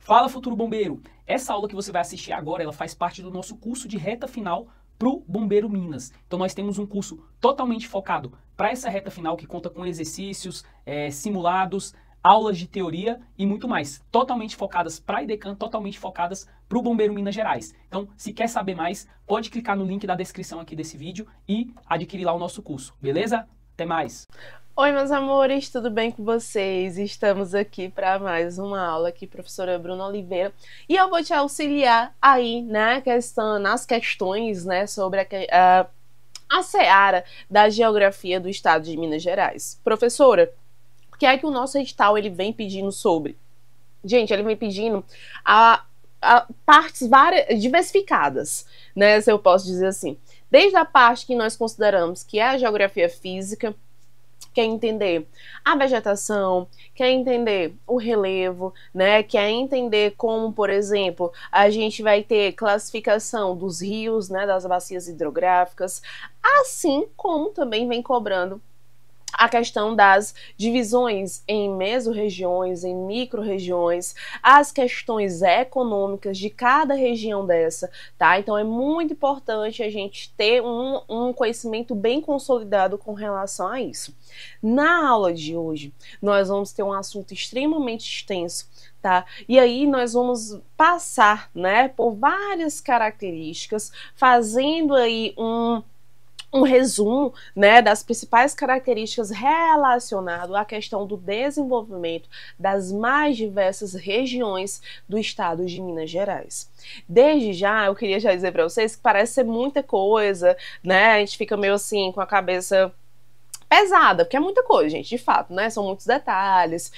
Fala, futuro bombeiro! Essa aula que você vai assistir agora, ela faz parte do nosso curso de reta final para o Bombeiro Minas. Então nós temos um curso totalmente focado para essa reta final que conta com exercícios, simulados, aulas de teoria e muito mais. Totalmente focadas para a IDECAN, totalmente focadas para o Bombeiro Minas Gerais. Então, se quer saber mais, pode clicar no link da descrição aqui desse vídeo e adquirir lá o nosso curso, beleza? Até mais! Oi, meus amores, tudo bem com vocês? Estamos aqui para mais uma aula aqui, professora Bruna Oliveira, e eu vou te auxiliar aí nas questões, né, sobre a seara da geografia do estado de Minas Gerais. Professora, o que é que o nosso edital ele vem pedindo sobre? Gente, ele vem pedindo partes diversificadas, né, se eu posso dizer assim. Desde a parte que nós consideramos que é a geografia física, quer entender a vegetação, quer entender o relevo, né? Quer entender como, por exemplo, a gente vai ter classificação dos rios, né? Das bacias hidrográficas, assim como também vem cobrando a questão das divisões em mesorregiões, em micro-regiões, as questões econômicas de cada região dessa, tá? Então é muito importante a gente ter um conhecimento bem consolidado com relação a isso. Na aula de hoje, nós vamos ter um assunto extremamente extenso, tá? E aí nós vamos passar, né, por várias características, fazendo aí um resumo, né, das principais características relacionado à questão do desenvolvimento das mais diversas regiões do estado de Minas Gerais. Desde já, eu queria já dizer para vocês que parece ser muita coisa, né, a gente fica meio assim com a cabeça pesada, porque é muita coisa, gente, de fato, né? São muitos detalhes,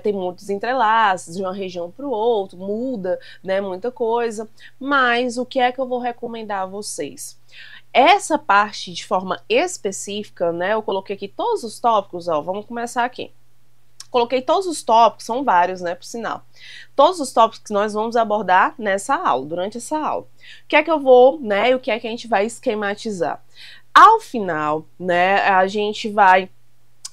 tem muitos entrelaços de uma região para o outro, muda, né? Muita coisa. Mas o que é que eu vou recomendar a vocês? Essa parte de forma específica, né? Eu coloquei aqui todos os tópicos, ó. Vamos começar aqui. Coloquei todos os tópicos, são vários, né? Por sinal. Todos os tópicos que nós vamos abordar nessa aula, durante essa aula. O que é que eu vou, né? E o que é que a gente vai esquematizar? Ao final, né, a gente vai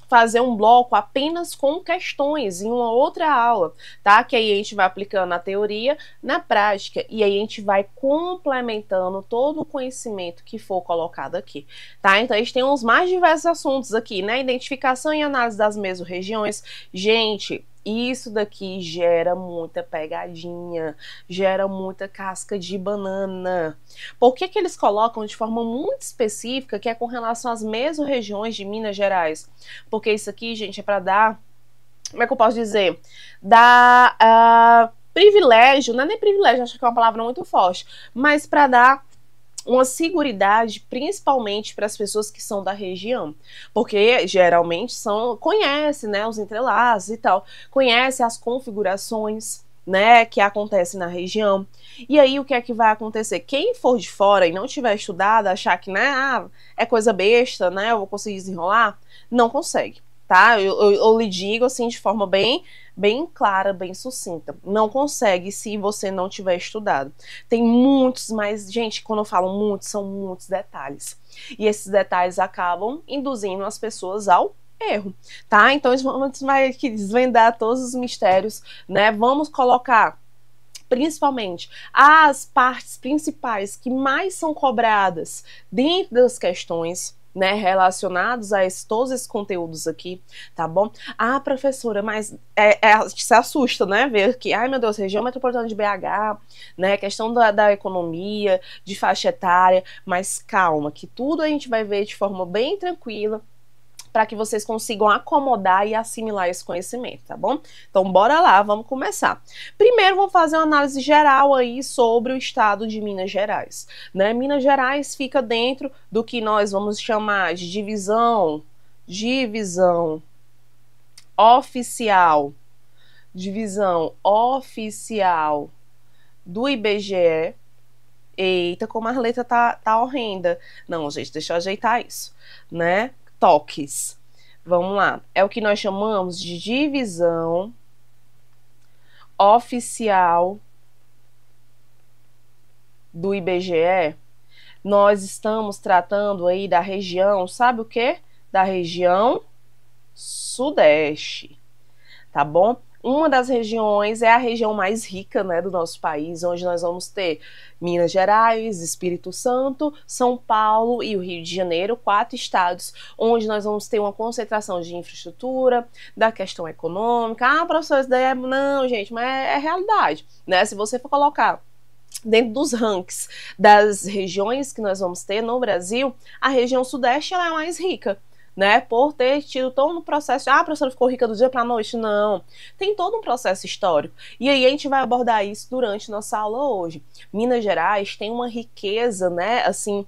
fazer um bloco apenas com questões em uma outra aula, tá? Que aí a gente vai aplicando a teoria na prática e aí a gente vai complementando todo o conhecimento que for colocado aqui, tá? Então a gente tem uns mais diversos assuntos aqui, né? Identificação e análise das mesorregiões. Gente, isso daqui gera muita pegadinha, gera muita casca de banana. Por que que eles colocam de forma muito específica, que é com relação às mesorregiões de Minas Gerais? Porque isso aqui, gente, é para dar, como é que eu posso dizer? Dar privilégio, não é nem privilégio, acho que é uma palavra muito forte, mas para dar uma seguridade, principalmente para as pessoas que são da região, porque geralmente conhecem, né, os entrelaços e tal, conhecem as configurações, né, que acontecem na região. E aí o que é que vai acontecer? Quem for de fora e não tiver estudado, achar que, né, é coisa besta, né, eu vou conseguir desenrolar, não consegue, tá? Eu lhe digo assim de forma bem clara, bem sucinta. Não consegue se você não tiver estudado. Tem muitos, mas, gente, quando eu falo muitos, são muitos detalhes. E esses detalhes acabam induzindo as pessoas ao erro, tá? Então, vamos desvendar todos os mistérios, né? Vamos colocar principalmente as partes principais que mais são cobradas dentro das questões, né, relacionados a todos esses conteúdos aqui, tá bom? Ah, professora, mas a gente se assusta, né, ver que, ai meu Deus, região metropolitana de BH, né, questão da economia, de faixa etária, mas calma, que tudo a gente vai ver de forma bem tranquila, para que vocês consigam acomodar e assimilar esse conhecimento, tá bom? Então, bora lá, vamos começar. Primeiro, vamos fazer uma análise geral aí sobre o estado de Minas Gerais, né? Minas Gerais fica dentro do que nós vamos chamar de divisão oficial do IBGE. Eita, como a letra tá horrenda. Não, gente, deixa eu ajeitar isso, né? Toques. Vamos lá. É o que nós chamamos de divisão oficial do IBGE. Nós estamos tratando aí da região, sabe o quê? Da região Sudeste, tá bom? Uma das regiões é a região mais rica, né, do nosso país, onde nós vamos ter Minas Gerais, Espírito Santo, São Paulo e o Rio de Janeiro, 4 estados onde nós vamos ter uma concentração de infraestrutura, da questão econômica. Ah, professor, isso daí é... Não, gente, mas é realidade, né? Se você for colocar dentro dos rankings das regiões que nós vamos ter no Brasil, a região sudeste ela é a mais rica, né, por ter tido todo um processo, a professora ficou rica do dia para a noite, não, tem todo um processo histórico, e aí a gente vai abordar isso durante nossa aula hoje. Minas Gerais tem uma riqueza, né, assim,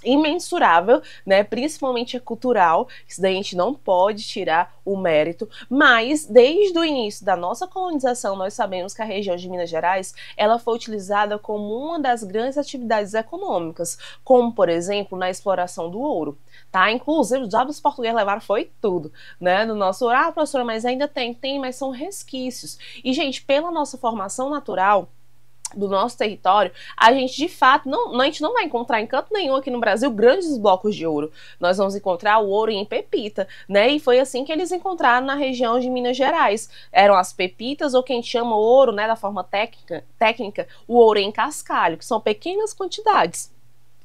imensurável, né, principalmente a cultural, isso daí a gente não pode tirar o mérito, mas desde o início da nossa colonização nós sabemos que a região de Minas Gerais, ela foi utilizada como uma das grandes atividades econômicas, como por exemplo na exploração do ouro, tá? Inclusive os diabos portugueses levaram foi tudo, né, no nosso ouro. Ah, professora, mas ainda tem, mas são resquícios, e gente, pela nossa formação natural do nosso território, a gente de fato a gente não vai encontrar em canto nenhum aqui no Brasil grandes blocos de ouro. Nós vamos encontrar o ouro em pepita, né? E foi assim que eles encontraram na região de Minas Gerais. Eram as pepitas, ou quem chama ouro, né, da forma técnica, o ouro em cascalho, que são pequenas quantidades.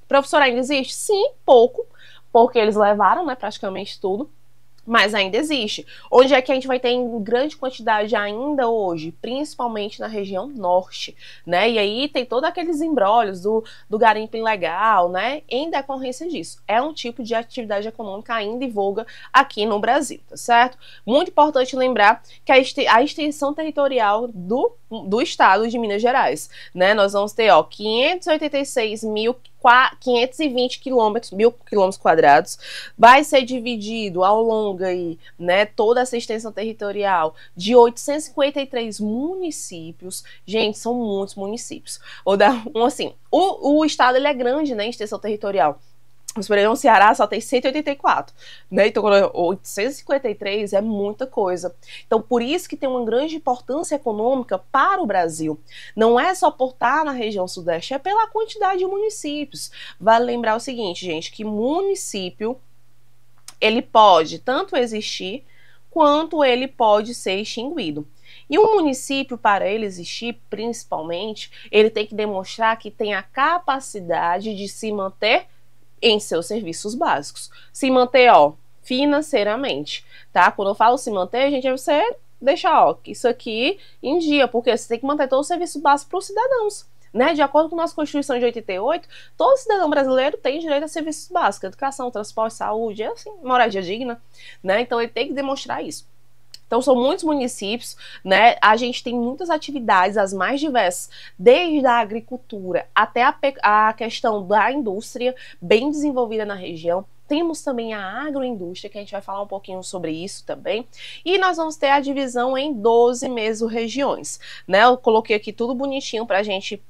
Professor, ainda existe? Sim, pouco, porque eles levaram, né, praticamente tudo. Mas ainda existe. Onde é que a gente vai ter em grande quantidade ainda hoje? Principalmente na região norte, né? E aí tem todos aqueles embrólios do garimpo ilegal, né? Em decorrência disso. É um tipo de atividade econômica ainda em voga aqui no Brasil, tá certo? Muito importante lembrar que a extensão territorial do estado de Minas Gerais, né? Nós vamos ter, ó, 586.520 mil quilômetros quadrados, vai ser dividido ao longo aí, né, toda essa extensão territorial de 853 municípios. Gente, são muitos municípios. O estado ele é grande, né, em extensão territorial. Por exemplo, o Ceará só tem 184, né? Então, 853 é muita coisa. Então, por isso que tem uma grande importância econômica para o Brasil. Não é só por estar na região sudeste, é pela quantidade de municípios. Vale lembrar o seguinte, gente, que município, ele pode tanto existir, quanto ele pode ser extinguido. E um município, para ele existir, principalmente, ele tem que demonstrar que tem a capacidade de se manter em seus serviços básicos. Se manter, ó, financeiramente, tá? Quando eu falo se manter, gente, é você deixar, ó, isso aqui em dia, porque você tem que manter todo o serviço básico para os cidadãos, né? De acordo com a nossa Constituição de 88, todo cidadão brasileiro tem direito a serviços básicos, educação, transporte, saúde, assim, moradia digna, né? Então ele tem que demonstrar isso. Então são muitos municípios, né? A gente tem muitas atividades, as mais diversas, desde a agricultura até a questão da indústria bem desenvolvida na região. Temos também a agroindústria, que a gente vai falar um pouquinho sobre isso também. E nós vamos ter a divisão em 12 mesorregiões, né? Eu coloquei aqui tudo bonitinho pra gente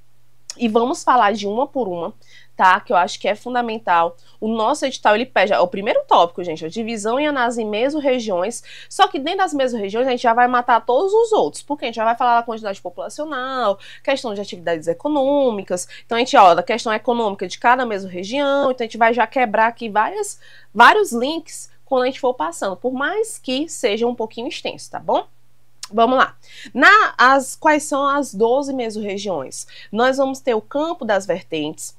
e vamos falar de uma por uma, tá? Que eu acho que é fundamental. O nosso edital, ele pede, o primeiro tópico, gente, a divisão em mesorregiões, só que dentro das mesorregiões a gente já vai matar todos os outros, porque a gente já vai falar da quantidade populacional, questão de atividades econômicas, então a gente, ó, da questão econômica de cada mesorregião, então a gente vai já quebrar aqui vários links quando a gente for passando, por mais que seja um pouquinho extenso, tá bom? Vamos lá. Quais são as 12 mesorregiões? Nós vamos ter o Campo das Vertentes,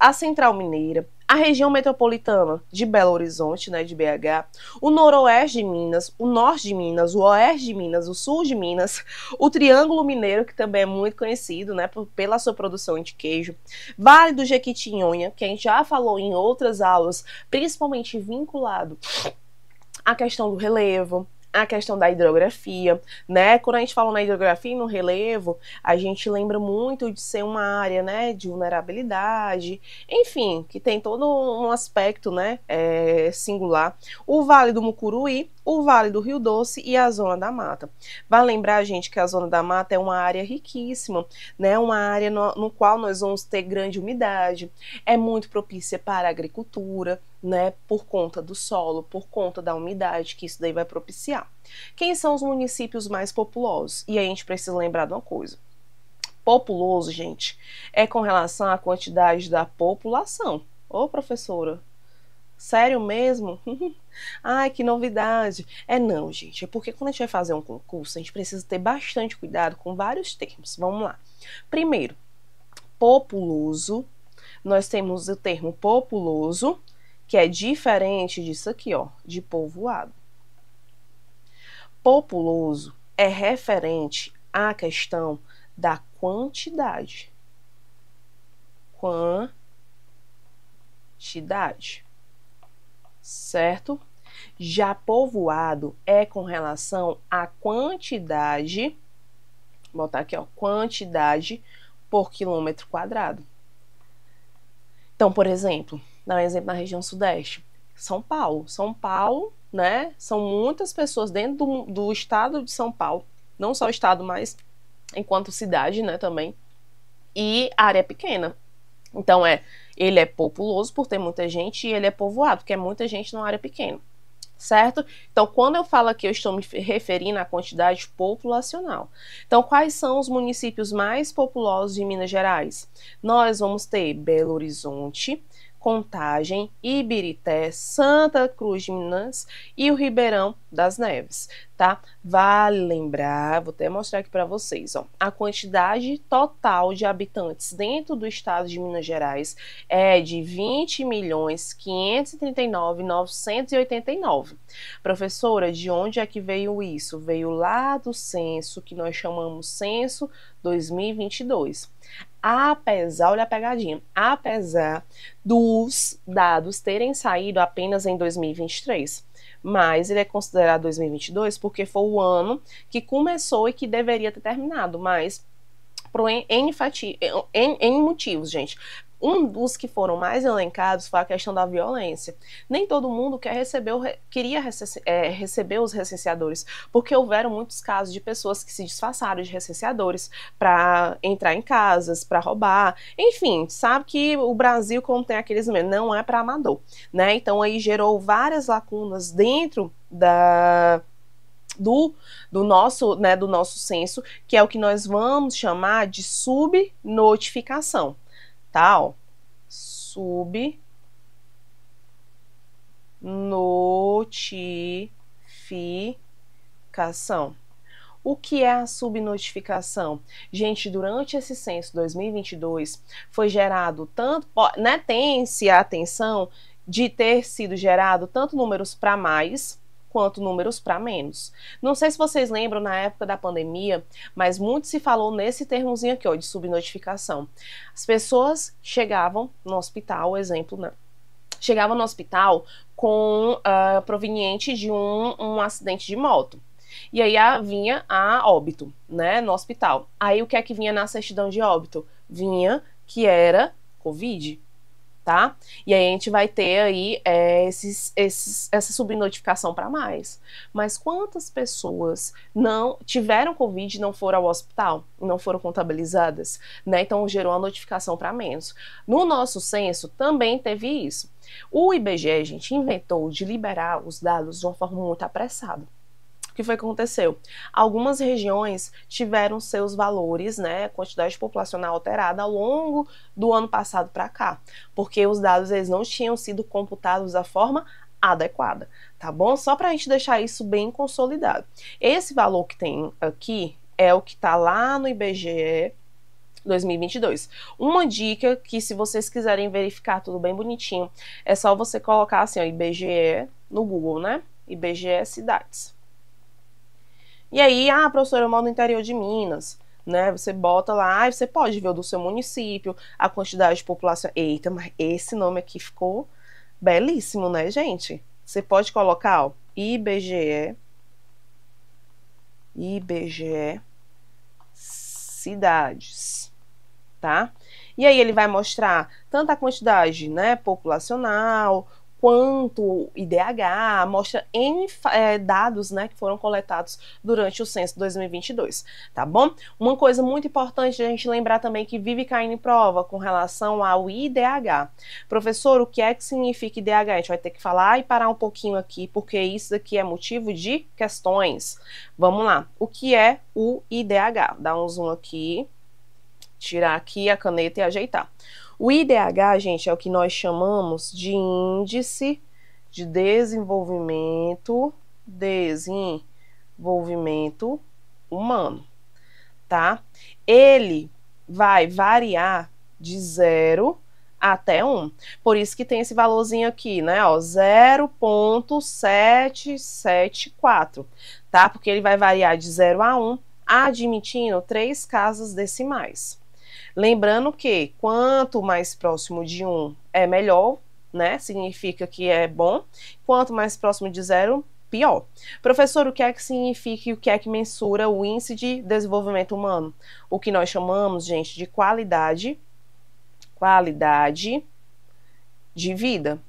a Central Mineira, a região metropolitana de Belo Horizonte, né, de BH, o noroeste de Minas, o norte de Minas, o oeste de Minas, o sul de Minas, o Triângulo Mineiro, que também é muito conhecido, né, pela sua produção de queijo, Vale do Jequitinhonha, que a gente já falou em outras aulas, principalmente vinculado à questão do relevo, a questão da hidrografia, né? Quando a gente fala na hidrografia e no relevo, a gente lembra muito de ser uma área, né, de vulnerabilidade, enfim, que tem todo um aspecto, né, singular. O Vale do Mucuruí, o Vale do Rio Doce e a Zona da Mata. Vale lembrar, gente, que a Zona da Mata é uma área riquíssima, né? Uma área no qual nós vamos ter grande umidade, é muito propícia para a agricultura, né? Por conta do solo, por conta da umidade que isso daí vai propiciar. Quem são os municípios mais populosos? E aí a gente precisa lembrar de uma coisa. Populoso, gente, é com relação à quantidade da população. Ô, professora, Sério mesmo? Ai, que novidade. Não, gente, é porque quando a gente vai fazer um concurso, a gente precisa ter bastante cuidado com vários termos. Vamos lá. Primeiro, populoso. Nós temos o termo populoso, que é diferente disso aqui, ó, de povoado. Populoso é referente à questão da quantidade. Quantidade. Certo? Já povoado é com relação à quantidade, vou botar aqui, ó, quantidade por quilômetro quadrado. Então, por exemplo, dá um exemplo na região sudeste, São Paulo. São Paulo, né, são muitas pessoas dentro do estado de São Paulo, não só o estado, mas enquanto cidade, né, também, e a área é pequena. Então, ele é populoso por ter muita gente e ele é povoado, porque é muita gente numa área pequena, certo? Então, quando eu falo aqui, eu estou me referindo à quantidade populacional. Então, quais são os municípios mais populosos de Minas Gerais? Nós vamos ter Belo Horizonte, Contagem, Ibirité, Santa Cruz de Minas e o Ribeirão das Neves, tá? Vale lembrar, vou até mostrar aqui para vocês, ó, a quantidade total de habitantes dentro do estado de Minas Gerais é de 20.539.989. Professora, de onde é que veio isso? Veio lá do censo, que nós chamamos Censo 2022. Apesar, olha a pegadinha, apesar dos dados terem saído apenas em 2023, mas ele é considerado 2022 porque foi o ano que começou e que deveria ter terminado, mas por N motivos, gente. Um dos que foram mais elencados foi a questão da violência. Nem todo mundo queria receber os recenseadores, porque houveram muitos casos de pessoas que se disfarçaram de recenseadores para entrar em casas, para roubar. Enfim, sabe que o Brasil, como tem aqueles memes, não é para amador, né? Então aí gerou várias lacunas dentro do nosso censo, que é o que nós vamos chamar de subnotificação. Tá, ó, subnotificação. O que é a subnotificação? Gente, durante esse censo 2022 foi gerado tanto, né, tem-se a atenção de ter sido gerado tanto números para mais quanto números para menos. Não sei se vocês lembram na época da pandemia, mas muito se falou nesse termozinho aqui, ó, de subnotificação. As pessoas chegavam no hospital, exemplo, né? Chegavam no hospital com proveniente de um acidente de moto. E aí vinha a óbito, né, no hospital. Aí o que é que vinha na certidão de óbito? Vinha que era Covid. Tá? E aí a gente vai ter aí essa subnotificação para mais. Mas quantas pessoas não tiveram Covid e não foram ao hospital? Não foram contabilizadas? Né? Então gerou uma notificação para menos. No nosso censo também teve isso. O IBGE, gente, inventou de liberar os dados de uma forma muito apressada. O que foi que aconteceu? Algumas regiões tiveram seus valores, né, quantidade populacional alterada ao longo do ano passado para cá, porque os dados eles não tinham sido computados da forma adequada, tá bom? Só para a gente deixar isso bem consolidado. Esse valor que tem aqui é o que está lá no IBGE 2022. Uma dica que, se vocês quiserem verificar tudo bem bonitinho, é só você colocar assim, ó, IBGE no Google, né? IBGE cidades. E aí, professora, eu moro no interior de Minas, né? Você bota lá e você pode ver o do seu município, a quantidade de população. Eita, mas esse nome aqui ficou belíssimo, né, gente? Você pode colocar, ó, IBGE cidades, tá? E aí ele vai mostrar tanto a quantidade, né, populacional, quanto o IDH, mostra N dados, né, que foram coletados durante o censo 2022, tá bom? Uma coisa muito importante a gente lembrar também que vive caindo em prova com relação ao IDH. Professor, o que é que significa IDH? A gente vai ter que falar e parar um pouquinho aqui, porque isso aqui é motivo de questões. Vamos lá. O que é o IDH? Dá um zoom aqui, tirar aqui a caneta e ajeitar. O IDH, gente, é o que nós chamamos de Índice de desenvolvimento humano, tá? Ele vai variar de 0 até 1. Por isso que tem esse valorzinho aqui, né? 0,774, tá? Porque ele vai variar de 0 a 1, admitindo 3 casas decimais. Lembrando que quanto mais próximo de 1 é melhor, né? Significa que é bom. Quanto mais próximo de 0, pior. Professor, o que é que significa e o que é que mensura o índice de desenvolvimento humano? O que nós chamamos, gente, de qualidade de vida,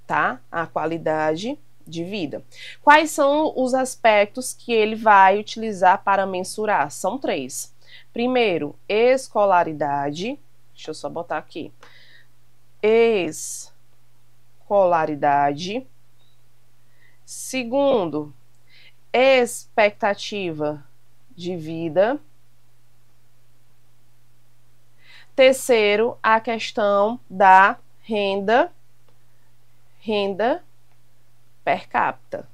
tá? A qualidade de vida. Quais são os aspectos que ele vai utilizar para mensurar? São 3. Primeiro, escolaridade. Deixa eu só botar aqui. Escolaridade. Segundo, expectativa de vida. Terceiro, a questão da renda per capita.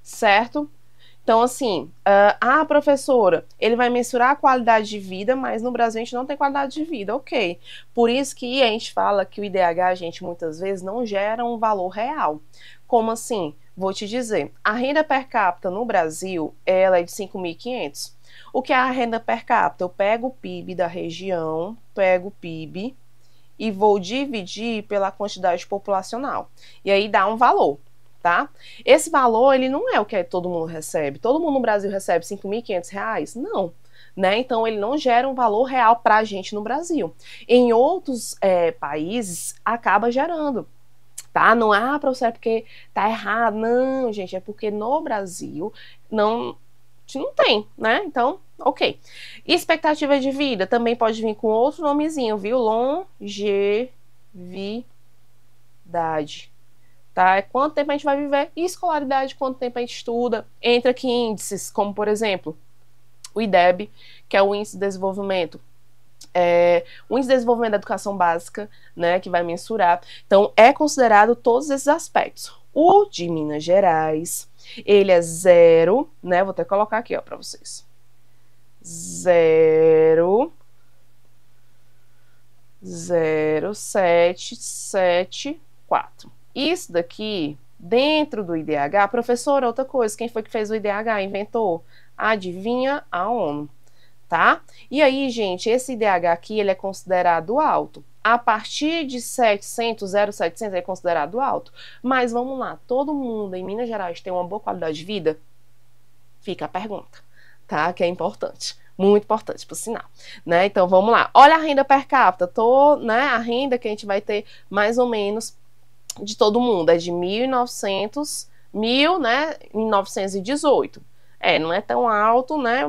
Certo? Então, assim, professora, ele vai mensurar a qualidade de vida, mas no Brasil a gente não tem qualidade de vida, ok. Por isso que a gente fala que o IDH, gente, muitas vezes não gera um valor real. Como assim? Vou te dizer, a renda per capita no Brasil, ela é de 5.500. O que é a renda per capita? Eu pego o PIB da região, pego o PIB e vou dividir pela quantidade populacional. E aí dá um valor. Tá? Esse valor, ele não é o que todo mundo recebe. Todo mundo no Brasil recebe R$5.500? Não. Né? Então, ele não gera um valor real para a gente no Brasil. Em outros países, acaba gerando. Tá? Não é, professor, é porque tá errado. Não, gente, é porque no Brasil não tem, né? Então, ok. Expectativa de vida também pode vir com outro nomezinho, viu? Longevidade. Tá? Quanto tempo a gente vai viver? E escolaridade, quanto tempo a gente estuda. Entra aqui índices, como por exemplo, o IDEB, que é o Índice de Desenvolvimento. O Índice de Desenvolvimento da Educação Básica, né, que vai mensurar. Então, é considerado todos esses aspectos. O de Minas Gerais, ele é 0, né, vou até colocar aqui, ó, para vocês. 0,0774. Isso daqui, dentro do IDH, professora, outra coisa, quem foi que fez o IDH, inventou? Adivinha? A ONU, tá? E aí, gente, esse IDH aqui, ele é considerado alto. A partir de 0,700 é considerado alto. Mas vamos lá, todo mundo em Minas Gerais tem uma boa qualidade de vida? Fica a pergunta, tá? Que é importante. Muito importante, por sinal, né? Então, vamos lá. Olha a renda per capita, né? A renda que a gente vai ter mais ou menos de todo mundo é de 1.900, né, em 918. Não é tão alto, né,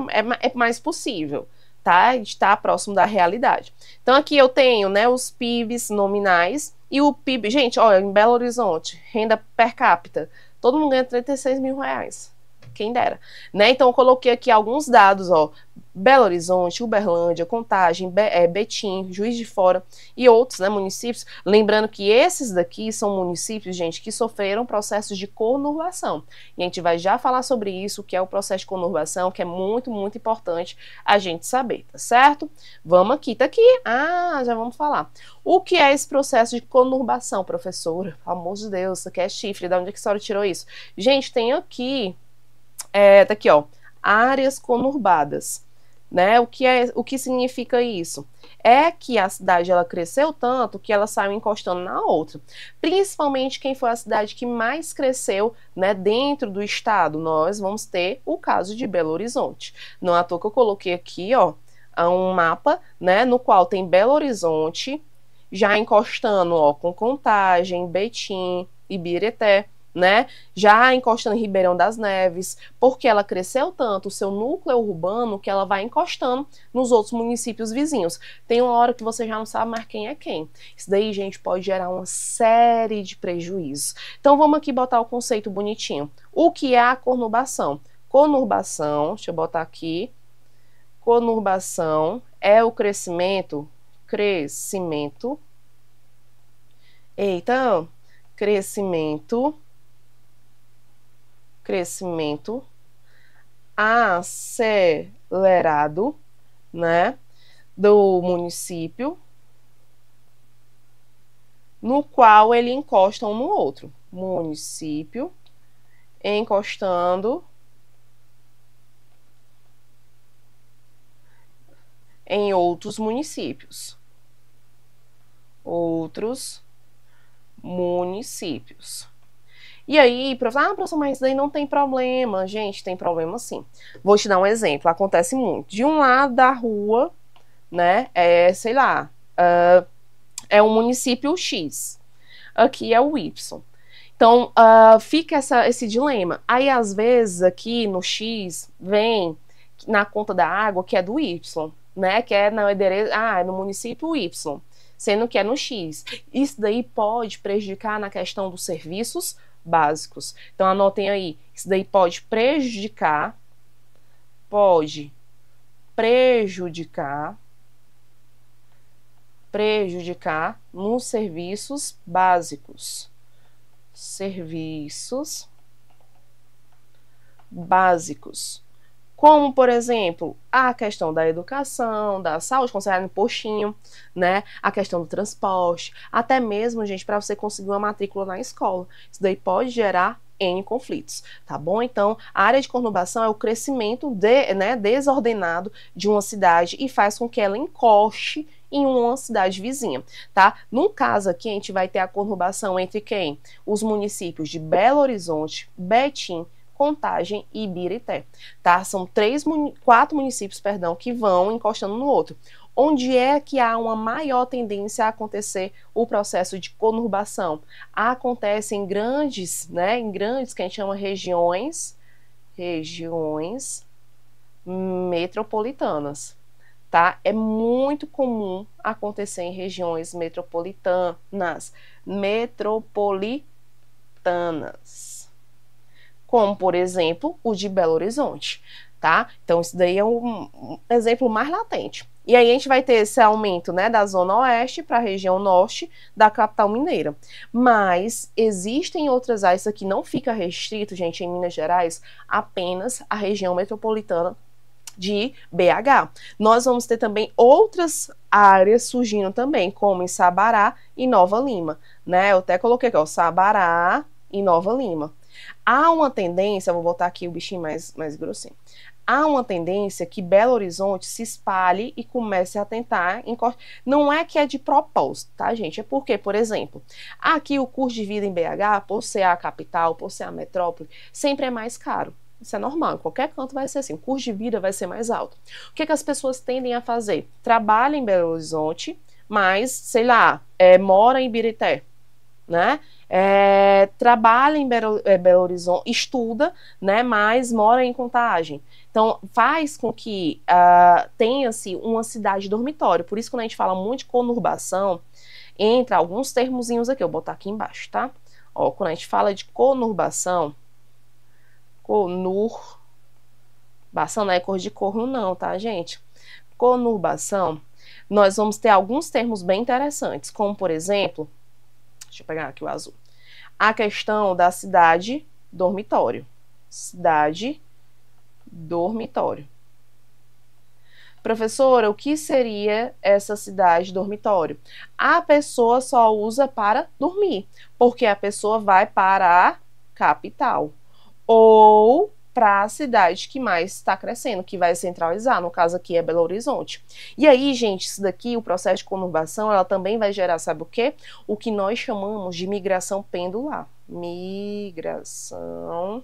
é mais possível, tá? A gente está próximo da realidade. Então, aqui eu tenho, né, os PIBs nominais e o PIB, gente, olha, em Belo Horizonte, renda per capita, todo mundo ganha R$36.000. Quem dera, né? Então, eu coloquei aqui alguns dados, ó, Belo Horizonte, Uberlândia, Contagem, Betim, Juiz de Fora e outros, né, municípios. Lembrando que esses daqui são municípios, gente, que sofreram processos de conurbação. E a gente vai já falar sobre isso, que é o processo de conurbação, que é muito, muito importante a gente saber, tá certo? Vamos aqui, tá aqui. Já vamos falar. O que é esse processo de conurbação, professora? Pelo amor de Deus, isso aqui é chifre. De onde é que a senhora tirou isso? Gente, tem aqui, tá aqui, ó, áreas conurbadas. Né? O que significa isso? É que a cidade ela cresceu tanto que ela saiu encostando na outra. Principalmente quem foi a cidade que mais cresceu, né, dentro do estado. Nós vamos ter o caso de Belo Horizonte. Não é à toa que eu coloquei aqui, ó, um mapa, né, no qual tem Belo Horizonte já encostando, ó, com Contagem, Betim, Ibirité, né? Já encostando em Ribeirão das Neves, porque ela cresceu tanto, o seu núcleo urbano, que ela vai encostando nos outros municípios vizinhos. Tem uma hora que você já não sabe mais quem é quem. Isso daí, gente, pode gerar uma série de prejuízos. Então, vamos aqui botar o conceito bonitinho. O que é a conurbação? Conurbação, deixa eu botar aqui. Conurbação é o crescimento crescimento. Então, crescimento acelerado, né, do município, no qual ele encosta um no outro. Município encostando em outros municípios. Outros municípios. E aí, professor, mas isso daí não tem problema. Gente, tem problema sim. Vou te dar um exemplo. Acontece muito. De um lado da rua, né, sei lá, é um município X. Aqui é o Y. Então, fica esse dilema. Aí, às vezes, aqui no X, vem na conta da água que é do Y, né? Que é no município Y, sendo que é no X. Isso daí pode prejudicar na questão dos serviços básicos. Então, anotem aí. Isso daí pode prejudicar nos serviços básicos. Serviços básicos. Como, por exemplo, a questão da educação, da saúde, considerado no postinho, né? A questão do transporte, até mesmo, gente, para você conseguir uma matrícula na escola. Isso daí pode gerar N conflitos, tá bom? Então, a área de conurbação é o crescimento desordenado de uma cidade e faz com que ela encoste em uma cidade vizinha, tá? No caso aqui, a gente vai ter a conurbação entre quem? Os municípios de Belo Horizonte, Betim, Contagem e Ibirité, tá? São 4 municípios, que vão encostando no outro. Onde é que há uma maior tendência a acontecer o processo de conurbação? Acontece em grandes, que a gente chama regiões metropolitanas, tá? É muito comum acontecer em regiões metropolitanas. Como, por exemplo, o de Belo Horizonte, tá? Então, isso daí é um exemplo mais latente. E aí a gente vai ter esse aumento, né, da Zona Oeste para a região Norte da capital mineira. Mas existem outras áreas, isso aqui não fica restrito, gente, em Minas Gerais, apenas a região metropolitana de BH. Nós vamos ter também outras áreas surgindo também, como em Sabará e Nova Lima, né? Eu até coloquei aqui, ó, Sabará e Nova Lima. Há uma tendência, vou botar aqui o bichinho mais grossinho. Há uma tendência que Belo Horizonte se espalhe e comece a tentar encostar. Não é que é de propósito, tá, gente? É porque, por exemplo, aqui o custo de vida em BH, por ser a capital, por ser a metrópole, sempre é mais caro. Isso é normal, em qualquer canto vai ser assim, o custo de vida vai ser mais alto. O que as pessoas tendem a fazer? Trabalham em Belo Horizonte, mas, sei lá, mora em Ibirité, né? Trabalha em Belo Horizonte, estuda, né? Mas mora em Contagem. Então, faz com que tenha-se uma cidade dormitório. Por isso, quando a gente fala muito de conurbação, entra alguns termozinhos aqui, eu vou botar aqui embaixo, tá? Ó, quando a gente fala de conurbação não é cor de corno não, tá, gente? Conurbação, nós vamos ter alguns termos bem interessantes, como, por exemplo, deixa eu pegar aqui o azul, a questão da cidade dormitório. Cidade dormitório. Professora, o que seria essa cidade dormitório? A pessoa só usa para dormir, porque a pessoa vai para a capital ou para a cidade que mais está crescendo, que vai centralizar, no caso aqui é Belo Horizonte. E aí, gente, isso daqui, o processo de conurbação, ela também vai gerar, sabe o quê? O que nós chamamos de migração pendular. Migração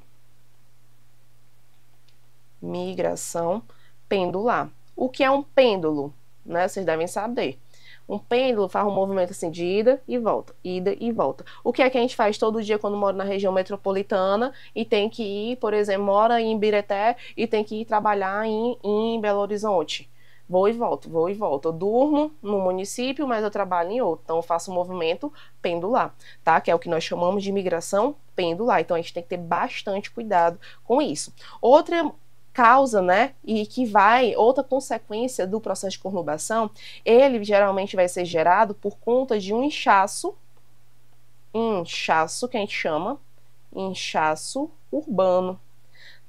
pendular. O que é um pêndulo, né? Vocês devem saber. Um pêndulo faz um movimento assim de ida e volta, ida e volta. O que é que a gente faz todo dia quando mora na região metropolitana e tem que ir, por exemplo, mora em Ibirité e tem que ir trabalhar em Belo Horizonte? Vou e volto, vou e volto. Eu durmo no município, mas eu trabalho em outro. Então, eu faço um movimento pendular, tá? Que é o que nós chamamos de migração pendular. Então, a gente tem que ter bastante cuidado com isso. Outra causa, né, e que vai, outra consequência do processo de conurbação, ele geralmente vai ser gerado por conta de um inchaço que a gente chama inchaço urbano,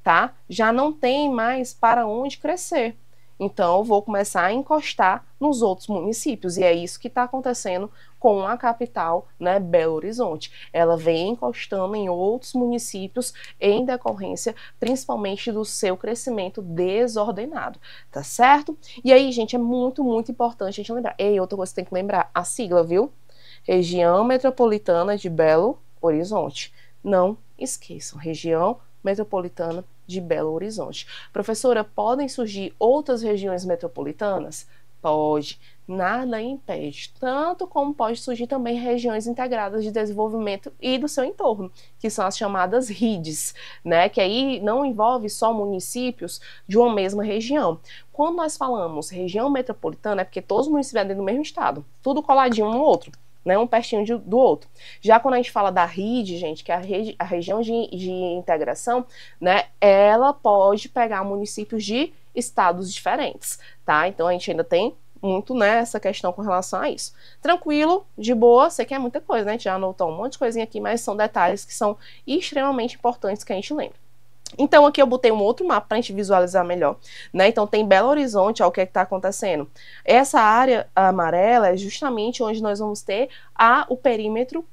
tá? Já não tem mais para onde crescer. Então, eu vou começar a encostar nos outros municípios, e é isso que está acontecendo com a capital, né, Belo Horizonte. Ela vem encostando em outros municípios em decorrência, principalmente do seu crescimento desordenado, tá certo? E aí, gente, é muito, muito importante a gente lembrar. E outra coisa que você tem que lembrar, a sigla, viu? Região Metropolitana de Belo Horizonte. Não esqueçam, região metropolitana de Belo Horizonte. Professora, podem surgir outras regiões metropolitanas? Pode, nada impede, tanto como pode surgir também regiões integradas de desenvolvimento e do seu entorno, que são as chamadas RIDs, né, que aí não envolve só municípios de uma mesma região. Quando nós falamos região metropolitana, é porque todos os municípios dentro do mesmo estado, tudo coladinho um no outro, né, um pertinho do outro. Já quando a gente fala da RID, gente, que é a região de integração, né, ela pode pegar municípios de estados diferentes, tá? Então a gente ainda tem muito, né, essa questão com relação a isso. Tranquilo, de boa, sei que é muita coisa, né? A gente já anotou um monte de coisinha aqui, mas são detalhes que são extremamente importantes que a gente lembra. Então, aqui eu botei um outro mapa para a gente visualizar melhor, né? Então, tem Belo Horizonte, ó, o que é que está acontecendo. Essa área amarela é justamente onde nós vamos ter o perímetro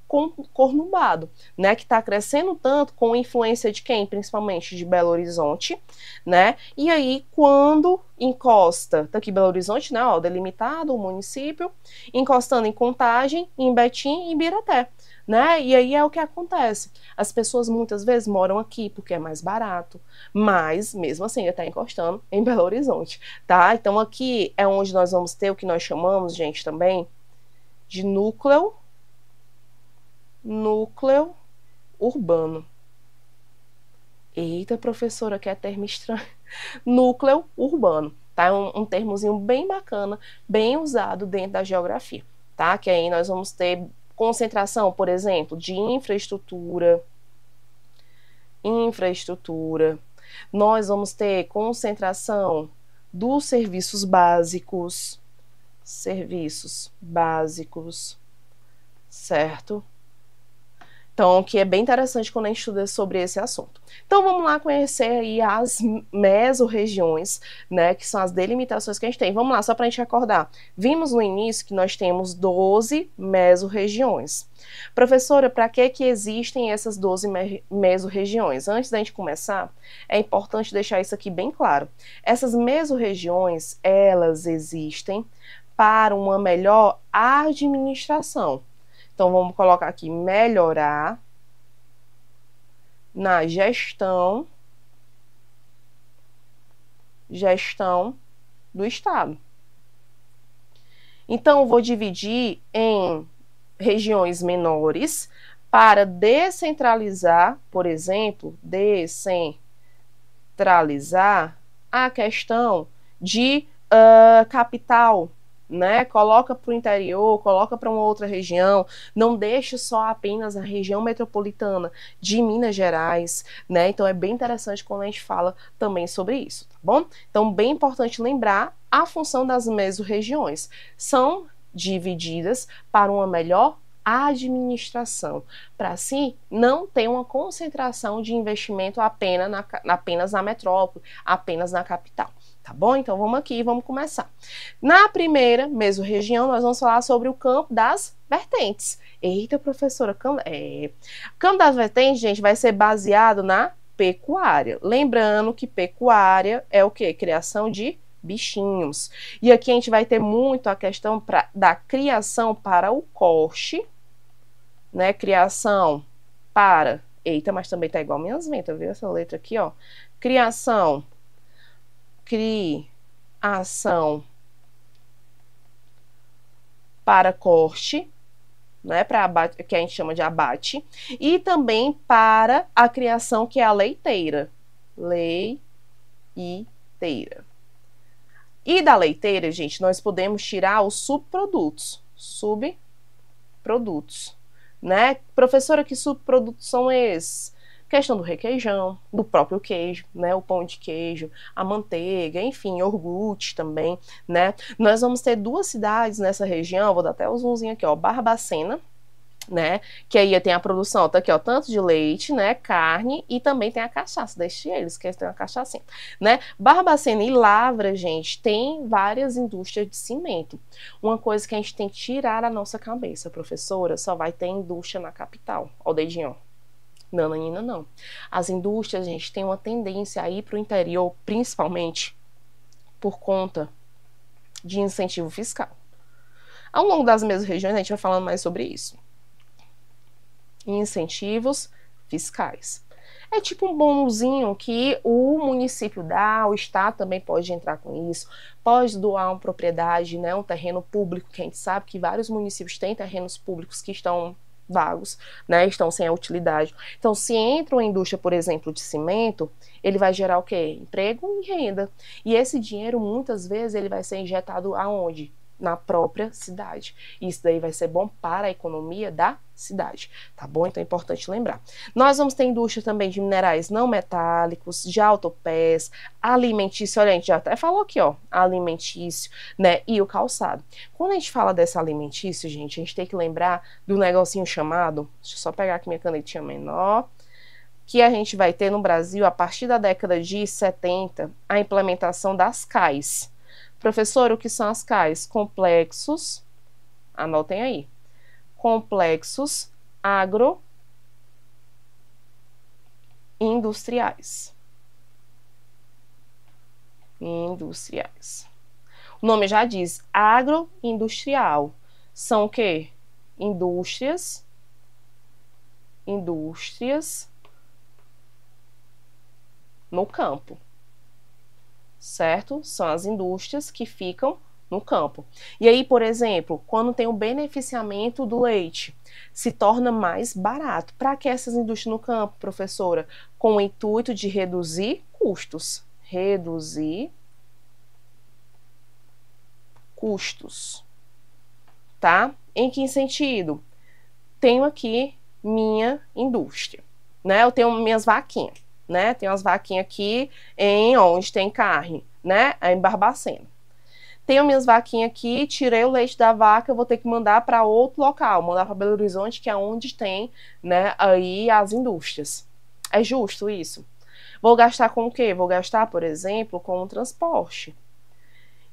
conurbado, né? Que está crescendo tanto com influência de quem? Principalmente de Belo Horizonte, né? E aí, quando encosta, tá aqui Belo Horizonte, né? Ó, delimitado o município, encostando em Contagem, em Betim e em Ibiraté. Né? E aí é o que acontece. As pessoas muitas vezes moram aqui porque é mais barato, mas mesmo assim está encostando em Belo Horizonte, tá? Então aqui é onde nós vamos ter o que nós chamamos, gente, também de núcleo urbano. Eita, professora, que é termo estranho. Núcleo urbano, tá? É um termozinho bem bacana, bem usado dentro da geografia, tá? Que aí nós vamos ter concentração, por exemplo, de infraestrutura. Nós vamos ter concentração dos serviços básicos, certo? Então, que é bem interessante quando a gente estuda sobre esse assunto. Então, vamos lá conhecer aí as mesorregiões, né, que são as delimitações que a gente tem. Vamos lá, só para a gente recordar. Vimos no início que nós temos 12 mesorregiões. Professora, para que existem essas 12 mesorregiões? Antes da gente começar, é importante deixar isso aqui bem claro. Essas mesorregiões, elas existem para uma melhor administração. Então, vamos colocar aqui, melhorar na gestão do Estado. Então, eu vou dividir em regiões menores para descentralizar, por exemplo, descentralizar a questão de capital, né? Coloca para o interior, coloca para uma outra região, não deixa só apenas a região metropolitana de Minas Gerais, né? Então é bem interessante quando a gente fala também sobre isso, tá bom? Então, bem importante lembrar a função das mesorregiões. São divididas para uma melhor administração, para assim não ter uma concentração de investimento apenas na metrópole, apenas na capital. Tá bom? Então vamos aqui e vamos começar. Na primeira mesorregião, nós vamos falar sobre o campo das vertentes. Eita, professora, campo das vertentes, gente, vai ser baseado na pecuária. Lembrando que pecuária é o quê? Criação de bichinhos. E aqui a gente vai ter muito a questão da criação para o corte, né? Criação para... Eita, mas também tá igual minhas ventas, viu? Essa letra aqui, ó. Criação para corte, né, para abate, que a gente chama de abate, e também para a criação, que é a leiteira. E da leiteira, gente, nós podemos tirar os subprodutos, né? Professora, que subprodutos são esses? Questão do requeijão, do próprio queijo, né? O pão de queijo, a manteiga, enfim, iogurte também, né? Nós vamos ter 2 cidades nessa região, vou dar até o zoomzinho aqui, ó, Barbacena, né, que aí tem a produção, tá aqui, ó, tanto de leite, né, carne, e também tem a cachaça, deixe eles, que eles têm uma cachaçinha, né. Barbacena e Lavra, gente, tem várias indústrias de cimento. Uma coisa que a gente tem que tirar da nossa cabeça, professora, só vai ter indústria na capital, ó o dedinho, ó. Não, Nanina, não. As indústrias, gente, tem uma tendência a ir para o interior, principalmente por conta de incentivo fiscal. Ao longo das mesmas regiões, a gente vai falando mais sobre isso. Incentivos fiscais. É tipo um bonuzinho que o município dá, o estado também pode entrar com isso, pode doar uma propriedade, né, um terreno público, que a gente sabe que vários municípios têm terrenos públicos que estão vagos, né, estão sem a utilidade. Então, se entra uma indústria, por exemplo, de cimento, ele vai gerar o quê? Emprego e renda. E esse dinheiro, muitas vezes, ele vai ser injetado aonde? Na própria cidade. Isso daí vai ser bom para a economia da cidade, tá bom? Então é importante lembrar. Nós vamos ter indústria também de minerais não metálicos, de autopés, alimentício, olha, a gente já até falou aqui, ó, alimentício, né, e o calçado. Quando a gente fala dessa alimentício, gente, a gente tem que lembrar do negocinho chamado, deixa eu só pegar aqui minha canetinha menor, que a gente vai ter no Brasil, a partir da década de 70, a implementação das CAIs. Professor, o que são as CAIs? Complexos, anotem aí, complexos agroindustriais. Industriais. O nome já diz, agroindustrial. São o quê? Indústrias no campo. Certo? São as indústrias que ficam no campo. E aí, por exemplo, quando tem o beneficiamento do leite, se torna mais barato. Para que essas indústrias no campo, professora? Com o intuito de reduzir custos. Reduzir custos. Tá? Em que sentido? Tenho aqui minha indústria, né? Eu tenho minhas vaquinhas, né? Tem umas vaquinhas aqui em onde tem carne, né? Em Barbacena. Tenho minhas vaquinhas aqui, tirei o leite da vaca, eu vou ter que mandar para outro local, mandar para Belo Horizonte, que é onde tem, né, aí as indústrias. É justo isso? Vou gastar com o quê? Vou gastar, por exemplo, com o transporte.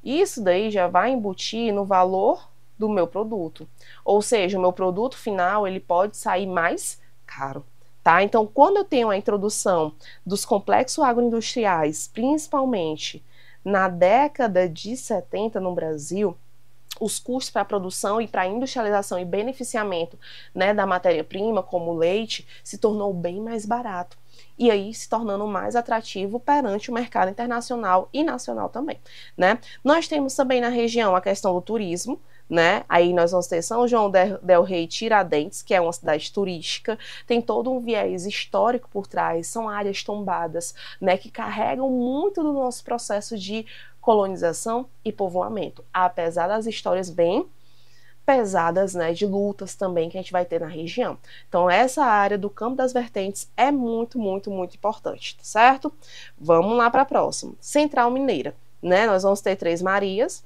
Isso daí já vai embutir no valor do meu produto. Ou seja, o meu produto final, ele pode sair mais caro. Tá? Então, quando eu tenho a introdução dos complexos agroindustriais, principalmente na década de 70 no Brasil, os custos para a produção e para a industrialização e beneficiamento, né, da matéria-prima, como o leite, se tornou bem mais barato. E aí se tornando mais atrativo perante o mercado internacional e nacional também, né? Nós temos também na região a questão do turismo, né? Aí nós vamos ter São João del Rei e Tiradentes, que é uma cidade turística, tem todo um viés histórico por trás, são áreas tombadas, né, que carregam muito do nosso processo de colonização e povoamento, apesar das histórias bem pesadas, né, de lutas também que a gente vai ter na região. Então essa área do Campo das Vertentes é muito, muito, muito importante, tá certo? Vamos lá para a próxima. Central Mineira, né? Nós vamos ter Três Marias,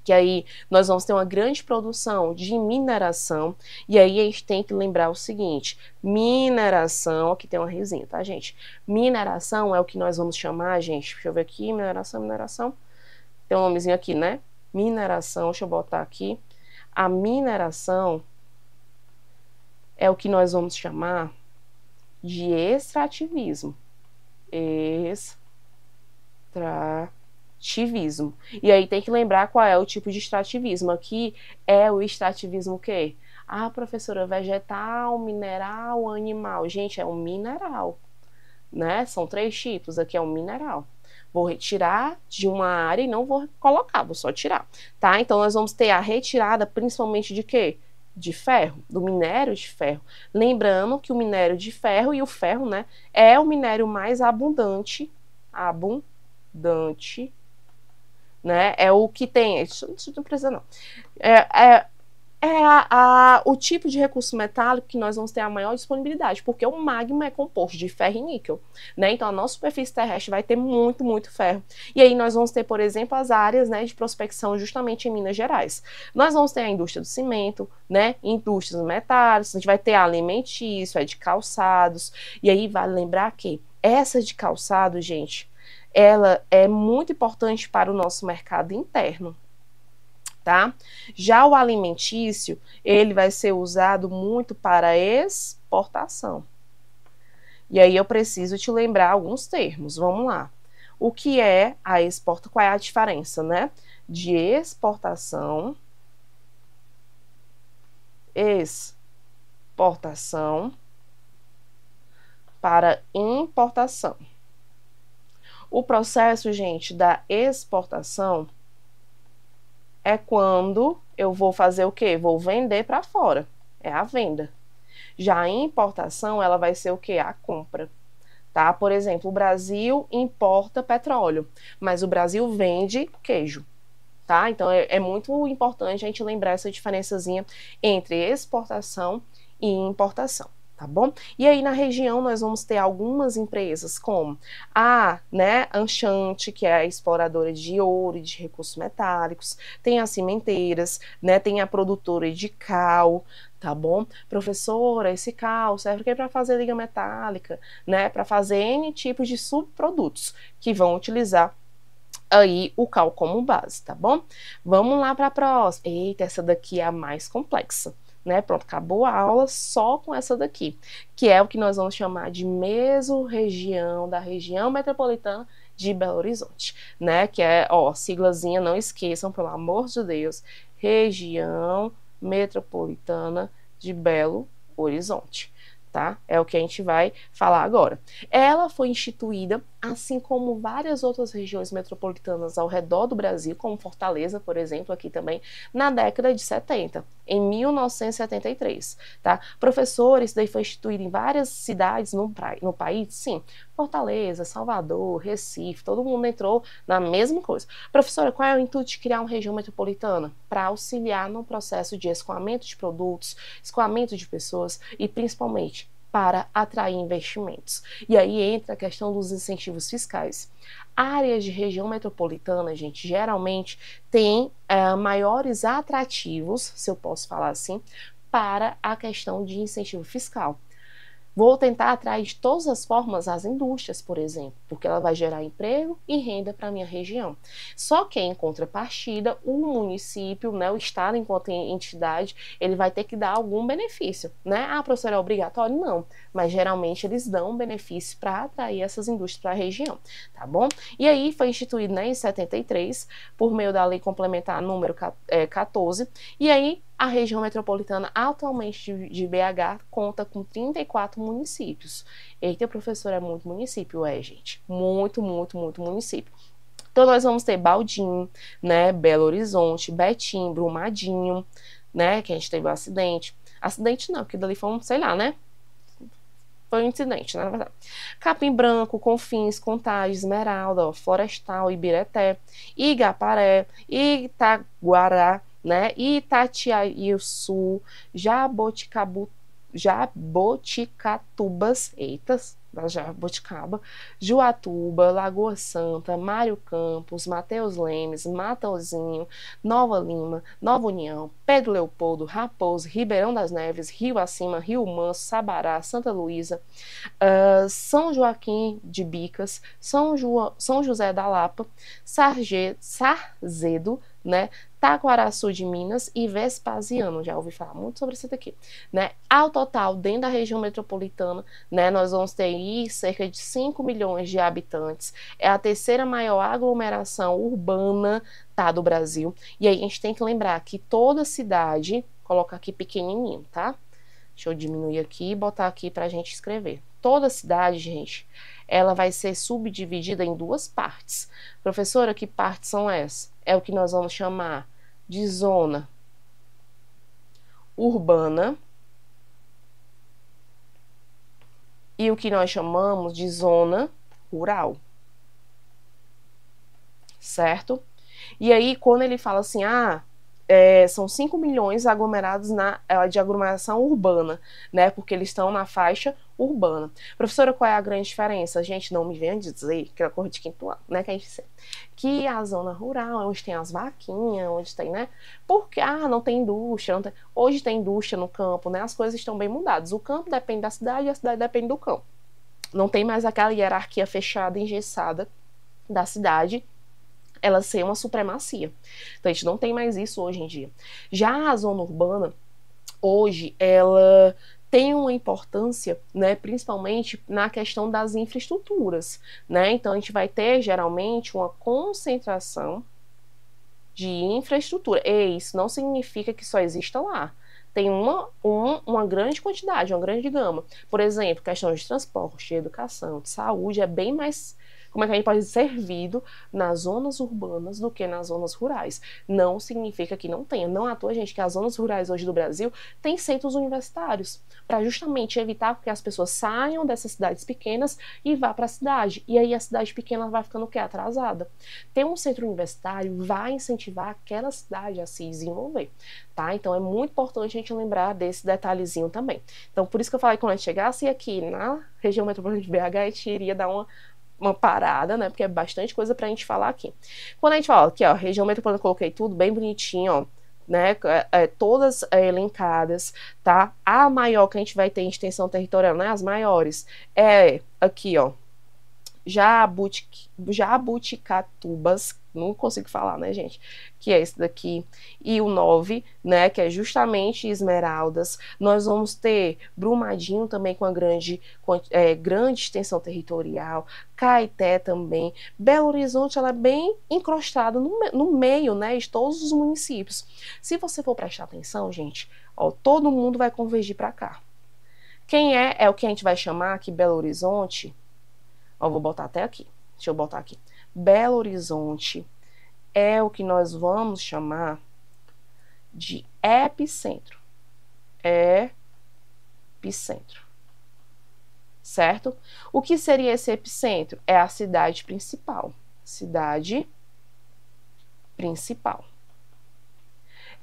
que aí nós vamos ter uma grande produção de mineração, e aí a gente tem que lembrar o seguinte, mineração, aqui tem uma resinha, tá, gente? Mineração é o que nós vamos chamar, gente, deixa eu ver aqui, mineração, tem um nomezinho aqui, né? Mineração, deixa eu botar aqui. A mineração é o que nós vamos chamar de extrativismo. Extrativismo. E aí tem que lembrar qual é o tipo de extrativismo. Aqui é o extrativismo o quê? Ah, professora, vegetal, mineral, animal. Gente, é um mineral, né? São 3 tipos. Aqui é um mineral. Vou retirar de uma área e não vou colocar, vou só tirar, tá? Então, nós vamos ter a retirada principalmente de quê? De ferro, do minério de ferro. Lembrando que o minério de ferro e o ferro, né, é o minério mais abundante, né? É o que tem, isso não precisa não. é o tipo de recurso metálico que nós vamos ter a maior disponibilidade, porque o magma é composto de ferro e níquel, né? Então a nossa superfície terrestre vai ter muito, muito ferro. E aí nós vamos ter, por exemplo, as áreas, né, de prospecção justamente em Minas Gerais. Nós vamos ter a indústria do cimento, né? Indústrias metálicas, a gente vai ter alimentício, de calçados. E aí vale lembrar que essa de calçado, gente, ela é muito importante para o nosso mercado interno. Tá? Já o alimentício, ele vai ser usado muito para exportação. E aí eu preciso te lembrar alguns termos. Vamos lá. O que é a exportação? Qual é a diferença, né? De exportação para importação. O processo, gente, da exportação é quando eu vou fazer o quê? Vou vender para fora. É a venda. Já a importação, ela vai ser o quê? A compra. Tá? Por exemplo, o Brasil importa petróleo, mas o Brasil vende queijo. Tá? Então, é muito importante a gente lembrar essa diferençazinha entre exportação e importação. Tá bom? E aí na região nós vamos ter algumas empresas como a, né, Anchante, que é a exploradora de ouro e de recursos metálicos, tem as cimenteiras, né, tem a produtora de cal, tá bom? Professora, esse cal serve para fazer liga metálica, né, para fazer N tipos de subprodutos que vão utilizar aí o cal como base, tá bom? Vamos lá para a próxima. Eita, essa daqui é a mais complexa. Né? Pronto, acabou a aula só com essa daqui, que é o que nós vamos chamar de mesorregião da região metropolitana de Belo Horizonte, né? Que é, ó, siglazinha, não esqueçam, pelo amor de Deus, região metropolitana de Belo Horizonte. Tá? É o que a gente vai falar agora. Ela foi instituída, assim como várias outras regiões metropolitanas ao redor do Brasil, como Fortaleza, por exemplo, aqui também, na década de 70, em 1973. Tá? Professores, daí foi instituído em várias cidades no país, sim, Fortaleza, Salvador, Recife, todo mundo entrou na mesma coisa. Professora, qual é o intuito de criar uma região metropolitana? Para auxiliar no processo de escoamento de produtos, escoamento de pessoas e principalmente para atrair investimentos. E aí entra a questão dos incentivos fiscais. Áreas de região metropolitana, gente, geralmente tem maiores atrativos, se eu posso falar assim, para a questão de incentivo fiscal. Vou tentar atrair de todas as formas as indústrias, por exemplo, porque ela vai gerar emprego e renda para a minha região. Só que, em contrapartida, o município, né, o Estado, enquanto entidade, ele vai ter que dar algum benefício, né? Ah, professor, é obrigatório? Não, mas geralmente eles dão um benefício para atrair essas indústrias para a região, tá bom? E aí foi instituído, né, em 73, por meio da Lei Complementar número 14, e aí a região metropolitana atualmente de BH conta com 34 municípios. Eita, professor, é muito município, gente. Muito, muito, muito município. Então, nós vamos ter Baldim, né, Belo Horizonte, Betim, Brumadinho, né, que a gente teve um acidente. Acidente não, porque dali foi um, sei lá, né? Foi um incidente, né, na verdade. Capim Branco, Confins, Contagem, Esmeralda, ó, Florestal, Ibirité, Igaparé, Itaguará, né, Itatiaia-Sul, Jaboticatubas, Jaboticaba, Juatuba, Lagoa Santa, Mário Campos, Mateus Lemes, Mateuzinho, Nova Lima, Nova União, Pedro Leopoldo, Raposo, Ribeirão das Neves, Rio Acima, Rio Manso, Sabará, Santa Luísa, São Joaquim de Bicas, São José da Lapa, Sarzedo, né, Taquaraçu de Minas e Vespasiano, já ouvi falar muito sobre isso daqui, né? Ao total, dentro da região metropolitana, né, nós vamos ter aí cerca de 5 milhões de habitantes, é a terceira maior aglomeração urbana, tá, do Brasil, e aí a gente tem que lembrar que toda cidade, coloca aqui pequenininho, tá? Deixa eu diminuir aqui e botar aqui pra gente escrever. Toda cidade, gente, ela vai ser subdividida em duas partes. Professora, que partes são essas? É o que nós vamos chamar de zona urbana e o que nós chamamos de zona rural. Certo? E aí, quando ele fala assim, são 5 milhões aglomerados de aglomeração urbana, né? Porque eles estão na faixa urbana. Professora, qual é a grande diferença? Gente, não me venha dizer que é a cor de quinto ano, né? Que a gente sabe. Que a zona rural é onde tem as vaquinhas, onde tem, né? Porque, não tem indústria. Não tem... Hoje tem indústria no campo, né? As coisas estão bem mudadas. O campo depende da cidade e a cidade depende do campo. Não tem mais aquela hierarquia fechada, engessada da cidade, ela ser uma supremacia. Então a gente não tem mais isso hoje em dia. Já a zona urbana, hoje, ela tem uma importância, né, principalmente na questão das infraestruturas, né? Então a gente vai ter geralmente uma concentração de infraestrutura. E isso não significa que só exista lá. Tem uma grande quantidade, uma grande gama. Por exemplo, questão de transporte, de educação, de saúde, é bem mais, como é que a gente pode ser servido nas zonas urbanas do que nas zonas rurais. Não significa que não tenha. Não à toa, gente, que as zonas rurais hoje do Brasil têm centros universitários, para justamente evitar que as pessoas saiam dessas cidades pequenas e vá para a cidade. E aí a cidade pequena vai ficando o quê? Atrasada. Ter um centro universitário vai incentivar aquela cidade a se desenvolver, tá? Então é muito importante a gente lembrar desse detalhezinho também. Então por isso que eu falei que quando a gente chegasse aqui na região metropolitana de BH, a gente iria dar uma parada, né? Porque é bastante coisa pra gente falar aqui. Quando a gente fala aqui, ó, região metropolitana, eu coloquei tudo bem bonitinho, ó, né? Todas elencadas, tá? A maior que a gente vai ter em extensão territorial, né? As maiores, é aqui, ó, Jabuticatubas, não consigo falar, né, gente? Que é esse daqui. E o 9, né, que é justamente Esmeraldas. Nós vamos ter Brumadinho também com a grande extensão territorial. Caeté também. Belo Horizonte, ela é bem encrostada no meio, né, de todos os municípios. Se você for prestar atenção, gente, ó, todo mundo vai convergir para cá. Quem é o que a gente vai chamar aqui Belo Horizonte. Ó, vou botar até aqui. Deixa eu botar aqui. Belo Horizonte é o que nós vamos chamar de epicentro. Epicentro. Certo? O que seria esse epicentro? É a cidade principal. Cidade principal.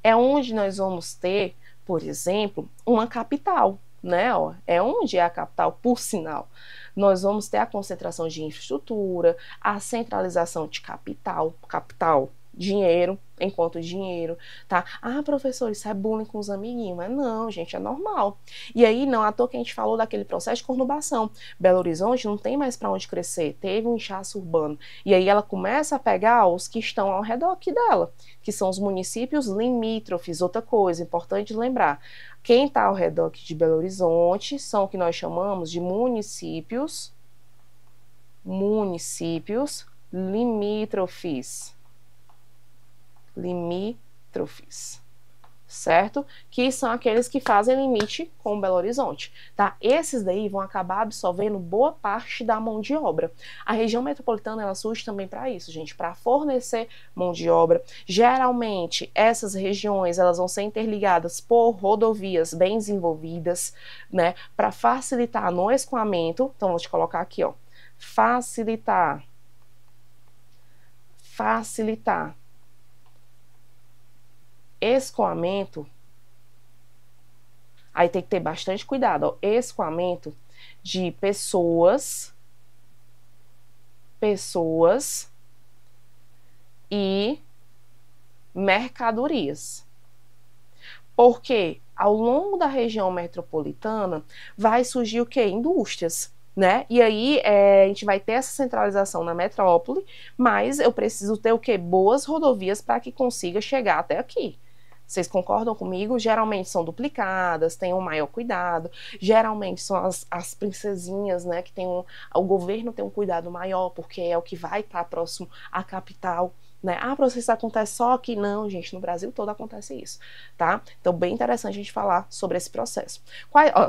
É onde nós vamos ter, por exemplo, uma capital, né? Ó, é onde é a capital, por sinal. Nós vamos ter a concentração de infraestrutura, a centralização de capital, dinheiro, enquanto dinheiro, tá? Professor, isso é bullying com os amiguinhos, mas não, gente, é normal. E aí, não à toa que a gente falou daquele processo de conurbação. Belo Horizonte não tem mais para onde crescer, teve um inchaço urbano. E aí ela começa a pegar os que estão ao redor aqui dela, que são os municípios limítrofes. Outra coisa importante lembrar, quem está ao redor aqui de Belo Horizonte são o que nós chamamos de municípios limítrofes. Certo? Que são aqueles que fazem limite com Belo Horizonte, tá? Esses daí vão acabar absorvendo boa parte da mão de obra. A região metropolitana, ela surge também para isso, gente, para fornecer mão de obra. Geralmente, essas regiões, elas vão ser interligadas por rodovias bem desenvolvidas, né, para facilitar no escoamento. Então, vou te colocar aqui, ó, facilitar escoamento. Aí tem que ter bastante cuidado, ó, escoamento de pessoas e mercadorias. Porque ao longo da região metropolitana vai surgir o quê? Indústrias, né? E aí a gente vai ter essa centralização na metrópole, mas eu preciso ter o quê? Boas rodovias para que consiga chegar até aqui. Vocês concordam comigo? Geralmente são duplicadas, tem um maior cuidado. Geralmente são as princesinhas, né? Que tem o governo tem um cuidado maior, porque é o que vai estar próximo à capital, né? Professor, isso acontece só aqui? Não, gente, no Brasil todo acontece isso, tá? Então, bem interessante a gente falar sobre esse processo.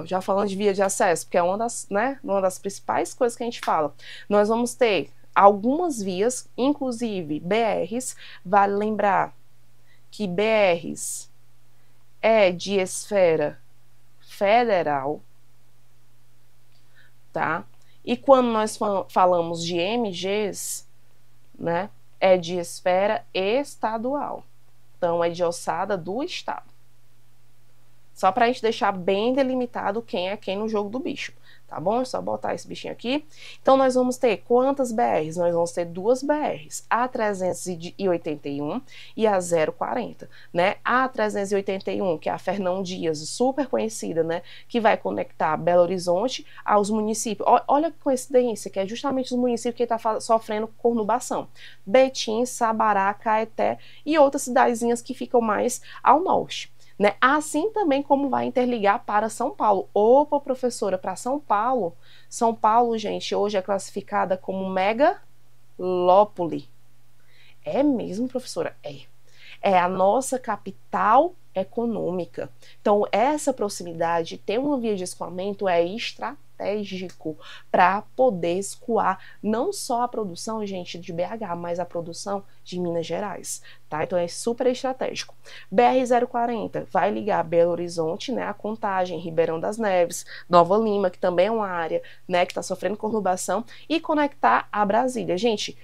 Já falando de via de acesso, porque é uma das principais coisas que a gente fala. Nós vamos ter algumas vias, inclusive BRs, vale lembrar que BRs é de esfera federal, tá? E quando nós falamos de MGs, né, é de esfera estadual. Então, é de ossada do estado. Só para a gente deixar bem delimitado quem é quem no jogo do bicho, tá bom? É só botar esse bichinho aqui. Então, nós vamos ter quantas BRs? Nós vamos ter duas BRs, a 381 e a 040, né? A 381, que é a Fernão Dias, super conhecida, né? Que vai conectar Belo Horizonte aos municípios. Olha que coincidência, que é justamente os municípios que estão sofrendo conurbação. Betim, Sabará, Caeté e outras cidadezinhas que ficam mais ao norte. Né? Assim também como vai interligar para São Paulo. Opa, professora, para São Paulo. São Paulo, gente, hoje é classificada como megalópole. É mesmo, professora? É. É a nossa capital econômica. Então, essa proximidade, ter uma via de escoamento é estratégico para poder escoar não só a produção, gente, de BH, mas a produção de Minas Gerais, tá? Então é super estratégico. BR-040 vai ligar Belo Horizonte, né, a Contagem, Ribeirão das Neves, Nova Lima, que também é uma área, né, que está sofrendo conurbação, e conectar a Brasília. Gente,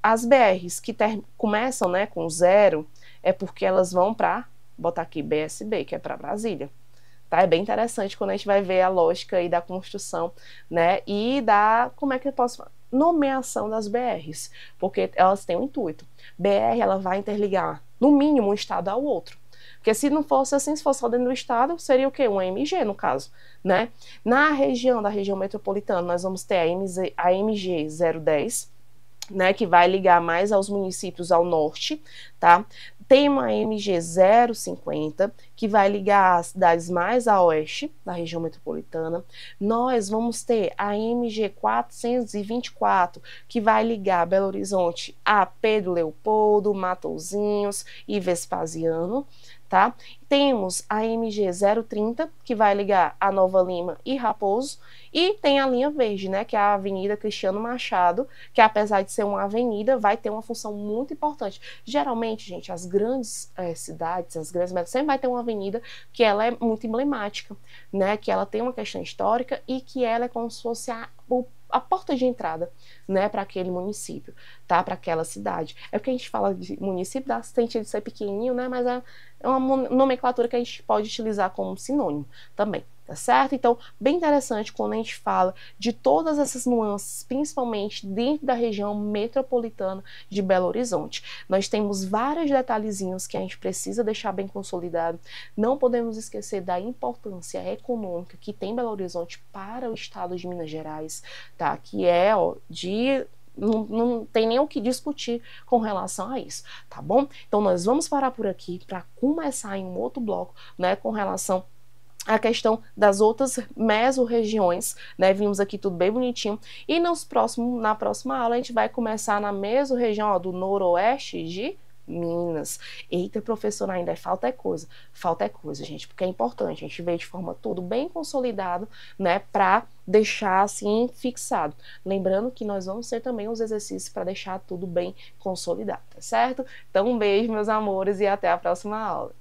as BRs que começam, né, com 0, é porque elas vão para, botar aqui BSB, que é para Brasília. Tá? É bem interessante quando a gente vai ver a lógica aí da construção, né, e da, como é que eu posso falar? Nomeação das BRs, porque elas têm um intuito. BR, ela vai interligar, no mínimo, um estado ao outro. Porque se não fosse assim, se fosse só dentro do estado, seria o quê? Um MG, no caso, né? Na região, da região metropolitana, nós vamos ter a MG 010, né, que vai ligar mais aos municípios ao norte, tá? Tem uma MG 050, que vai ligar as cidades mais a oeste, da região metropolitana. Nós vamos ter a MG 424, que vai ligar Belo Horizonte a Pedro Leopoldo, Matozinhos e Vespasiano, tá? Temos a MG 030, que vai ligar a Nova Lima e Raposo, e tem a linha verde, né, que é a Avenida Cristiano Machado, que apesar de ser uma avenida, vai ter uma função muito importante. Geralmente, gente, as grandes cidades, as grandes metropolis, sempre vai ter uma avenida que ela é muito emblemática, né, que ela tem uma questão histórica e que ela é como se fosse a porta de entrada, né, para aquele município, tá, para aquela cidade. É porque a gente fala de município, dá sentido de ser pequenininho, né, mas é uma nomenclatura que a gente pode utilizar como sinônimo também, tá certo? Então, bem interessante quando a gente fala de todas essas nuances, principalmente dentro da região metropolitana de Belo Horizonte. Nós temos vários detalhezinhos que a gente precisa deixar bem consolidado. Não podemos esquecer da importância econômica que tem Belo Horizonte para o estado de Minas Gerais, tá? Que é, não tem nem o que discutir com relação a isso, tá bom? Então, nós vamos parar por aqui para começar em um outro bloco, né, com relação a questão das outras mesorregiões, né? Vimos aqui tudo bem bonitinho. E na próxima aula a gente vai começar na mesorregião do noroeste de Minas. Eita, professor, ainda falta coisa, gente, porque é importante a gente ver de forma tudo bem consolidado, né, para deixar assim fixado. Lembrando que nós vamos ter também os exercícios para deixar tudo bem consolidado, tá certo? Então, um beijo, meus amores, e até a próxima aula.